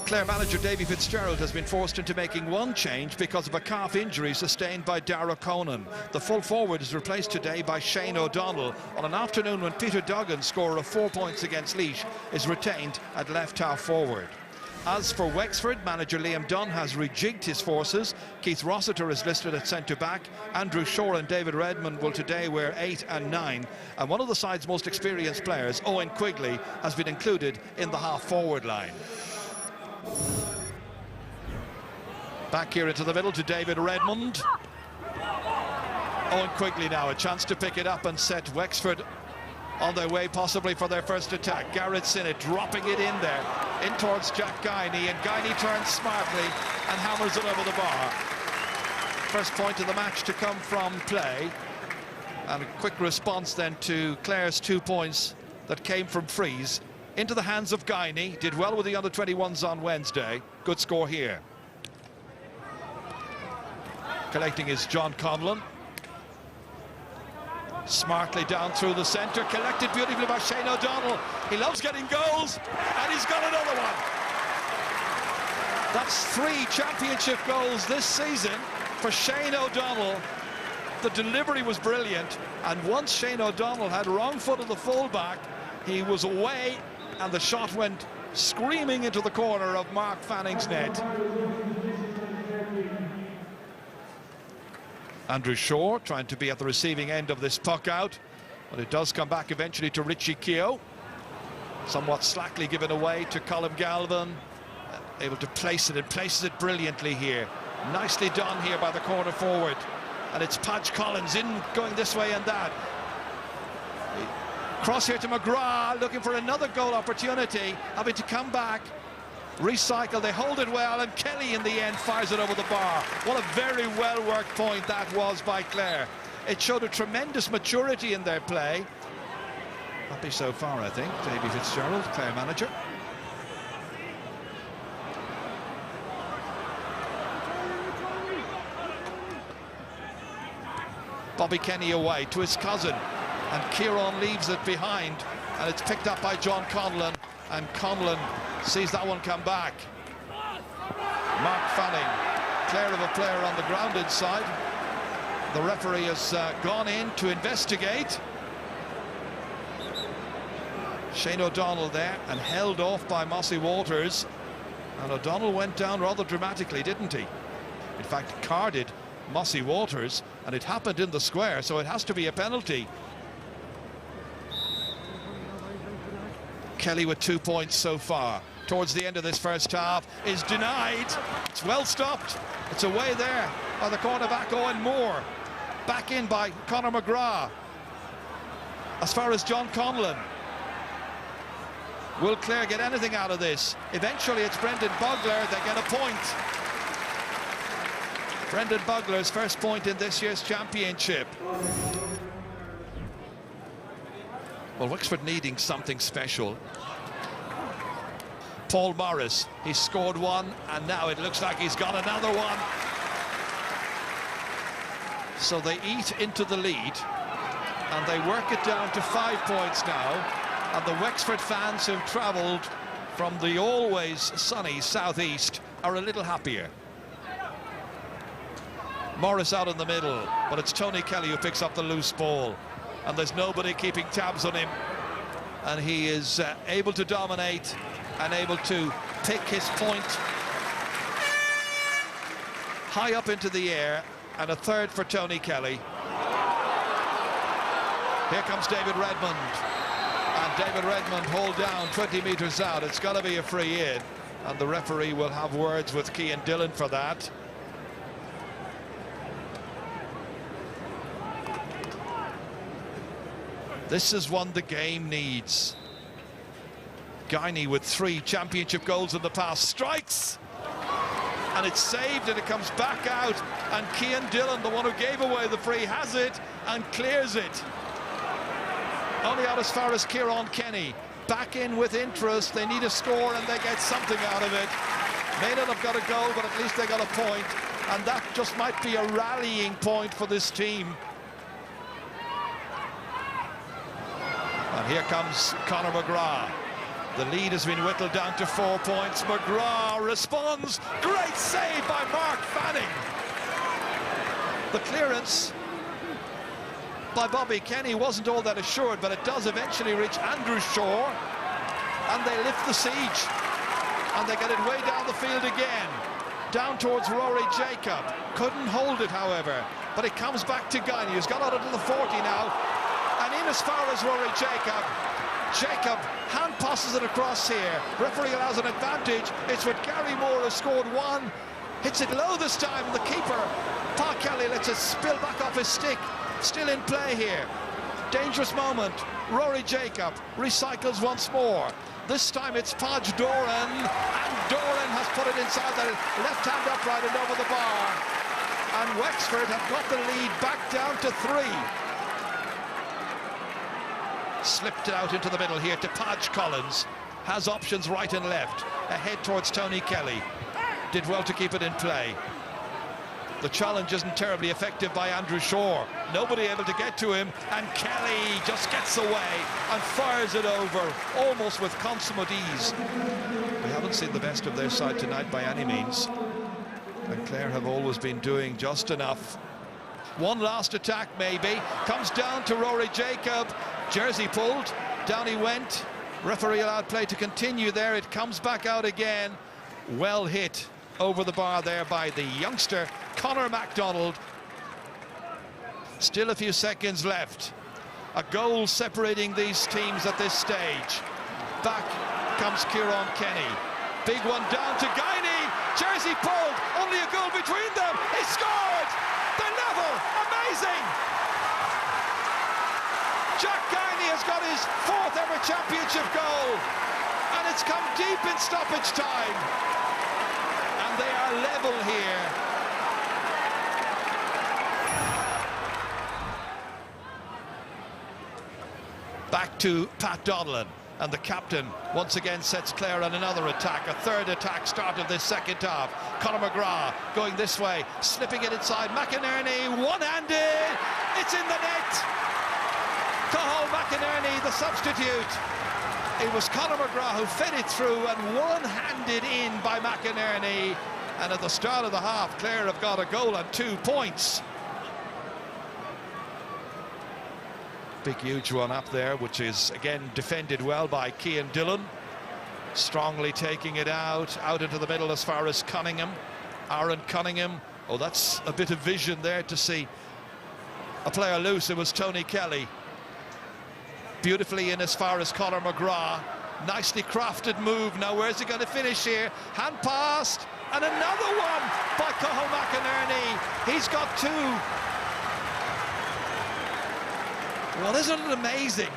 Clare manager Davy Fitzgerald has been forced into making one change because of a calf injury sustained by Dara Conan. The full forward is replaced today by Shane O'Donnell on an afternoon when Peter Duggan, scorer of 4 points against Laois, is retained at left half forward. As for Wexford, manager Liam Dunn has rejigged his forces. Keith Rossiter is listed at centre-back. Andrew Shore and David Redmond will today wear 8 and 9. And one of the side's most experienced players, Owen Quigley, has been included in the half-forward line. Back here into the middle to David Redmond. Owen Quigley now, a chance to pick it up and set Wexford on their way possibly for their first attack. Garrett Sinnott dropping it in there, in towards Jack Guiney, and Guiney turns smartly and hammers it over the bar. First point of the match to come from play, and a quick response then to Clare's 2 points that came from frees. Into the hands of Guiney, did well with the under-21s on Wednesday. Good score here. Collecting is John Conlon. Smartly down through the centre, collected beautifully by Shane O'Donnell. He loves getting goals, and he's got another one. That's 3 championship goals this season for Shane O'Donnell. The delivery was brilliant, and once Shane O'Donnell had wrong foot of the fullback, he was away, and the shot went screaming into the corner of Mark Fanning's net. Andrew Shore trying to be at the receiving end of this puck out, but it does come back eventually to Richie Keogh. Somewhat slackly given away to Colm Galvin, able to place it, and places it brilliantly here. Nicely done here by the corner forward, and it's Padge Collins in, going this way and that. Cross here to McGrath, looking for another goal opportunity, having to come back, recycle, they hold it well, and Kelly in the end fires it over the bar. What a very well worked point that was by Clare. It showed a tremendous maturity in their play. Happy so far, I think, Davy Fitzgerald, Clare manager. Bobby Kenny away to his cousin, and Kieran leaves it behind, and it's picked up by John Conlon, and Conlon sees that one come back. Mark Fanning, clear of a player on the ground inside. The referee has gone in to investigate. Shane O'Donnell there, and held off by Mossy Walters, and O'Donnell went down rather dramatically, didn't he? In fact, carded Mossy Walters, and it happened in the square, so it has to be a penalty. Kelly with 2 points so far. Towards the end of this first half is denied. It's well stopped. It's away there by the cornerback Owen Moore. Back in by Conor McGrath. As far as John Conlon. Will Clare get anything out of this? Eventually it's Brendan Bugler. They get a point. Brendan Bugler's first point in this year's championship. Well, Wexford needing something special. Paul Morris, he's scored one, and now it looks like he's got another one. So they eat into the lead, and they work it down to 5 points now, and the Wexford fans who've travelled from the always sunny southeast are a little happier. Morris out in the middle, but it's Tony Kelly who picks up the loose ball, and there's nobody keeping tabs on him, and he is able to dominate and able to pick his point high up into the air, and a third for Tony Kelly. Here comes David Redmond, and David Redmond hauled down 20 metres out. It's got to be a free in, and the referee will have words with Cian Dillon for that. This is one the game needs. Guiney with 3 championship goals in the past, strikes, and it's saved, and it comes back out, and Cian Dillon, the one who gave away the free, has it and clears it. Only out as far as Kieran Kenny. Back in with interest, they need a score and they get something out of it. May not have got a goal, but at least they got a point, and that just might be a rallying point for this team. And here comes Conor McGrath. The lead has been whittled down to 4 points. McGrath responds. Great save by Mark Fanning. The clearance by Bobby Kenny wasn't all that assured, but it does eventually reach Andrew Shaw, and they lift the siege, and they get it way down the field again, down towards Rory Jacob. Couldn't hold it, however, but it comes back to Guiney, who's got out into the 40 now, and in as far as Rory Jacob. Jacob hand passes it across here. Referee allows an advantage. It's what Gary Moore has scored one. Hits it low this time. The keeper, Pa Kelly, lets it spill back off his stick. Still in play here. Dangerous moment. Rory Jacob recycles once more. This time it's Podge Doran, and Doran has put it inside the left-hand upright and over the bar. And Wexford have got the lead back down to 3. Slipped it out into the middle here to Podge Collins. Has options right and left. Ahead towards Tony Kelly. Did well to keep it in play. The challenge isn't terribly effective by Andrew Shaw. Nobody able to get to him, and Kelly just gets away and fires it over, almost with consummate ease. We haven't seen the best of their side tonight by any means, and Clare have always been doing just enough. One last attack maybe, comes down to Rory Jacob. Jersey pulled, down he went. Referee allowed play to continue there. It comes back out again. Well hit over the bar there by the youngster Conor MacDonald. Still a few seconds left. A goal separating these teams at this stage. Back comes Kieran Kenny. Big one down to Guiney. Jersey pulled, only a goal between them. He scored! The level, amazing! Jack Guiney has got his 4th ever championship goal, and it's come deep in stoppage time. And they are level here. Back to Pat Donnellan, and the captain once again sets Clare on another attack, a 3rd attack start of this second half. Conor McGrath going this way, slipping it inside. McInerney, one-handed, it's in the net. Cathal McInerney, the substitute. It was Conor McGrath who fed it through and one-handed in by McInerney. And at the start of the half, Clare have got a goal and 2 points. Big, huge one up there, which is, again, defended well by Cian Dillon. Strongly taking it out into the middle as far as Cunningham. Aaron Cunningham. Oh, that's a bit of vision there to see a player loose. It was Tony Kelly. Beautifully in as far as Conor McGrath. Nicely crafted move. Now where's he going to finish here? Hand passed, and another one by Cathal McInerney. He's got 2. Well, isn't it amazing?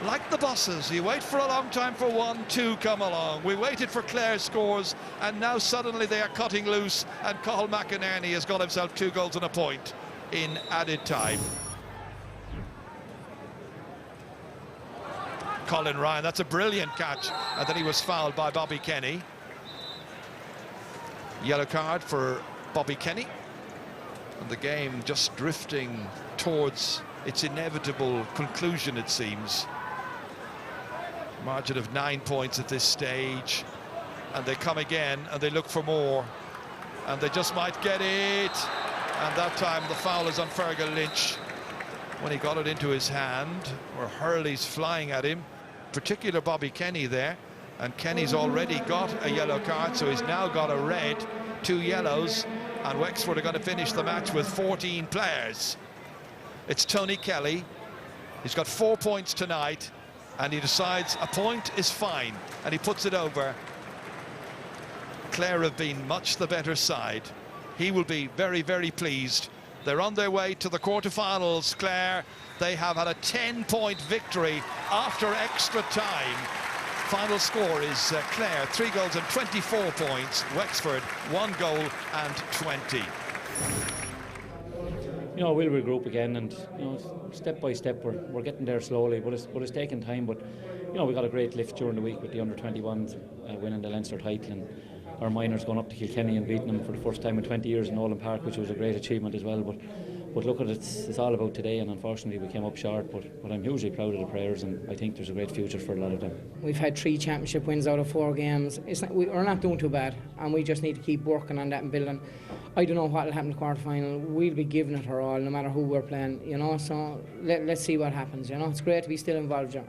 Like the buses, you wait for a long time for 1, 2 come along. We waited for Clare scores, and now suddenly they are cutting loose, and Cathal McInerney has got himself 2 goals and a point in added time. Colin Ryan, that's a brilliant catch, and then he was fouled by Bobby Kenny. Yellow card for Bobby Kenny, and the game just drifting towards its inevitable conclusion, it seems. Margin of 9 points at this stage, and they come again and they look for more, and they just might get it. And that time the foul is on Fergal Lynch when he got it into his hand, where Hurley's flying at him, particular Bobby Kenny there, and Kenny's already got a yellow card, so he's now got a red, 2 yellows, and Wexford are going to finish the match with 14 players. It's Tony Kelly. He's got 4 points tonight, and he decides a point is fine, and he puts it over. Clare have been much the better side. He will be very, very pleased. They're on their way to the quarterfinals, Clare. They have had a 10-point victory after extra time. Final score is Clare 3 goals and 24 points. Wexford 1 goal and 20. You know, we'll regroup again, and you know, step by step we're getting there slowly, but it's taking time. But you know, we got a great lift during the week with the under-21s winning the Leinster title, and our minors going up to Kilkenny and beating them for the first time in 20 years in Nolan Park, which was a great achievement as well. But But look, it's all about today, and unfortunately we came up short. But I'm hugely proud of the players, and I think there's a great future for a lot of them. We've had 3 championship wins out of 4 games. We're not doing too bad, and we just need to keep working on that and building. I don't know what will happen in the quarter final. We'll be giving it our all, no matter who we're playing. So let's see what happens. It's great to be still involved, John.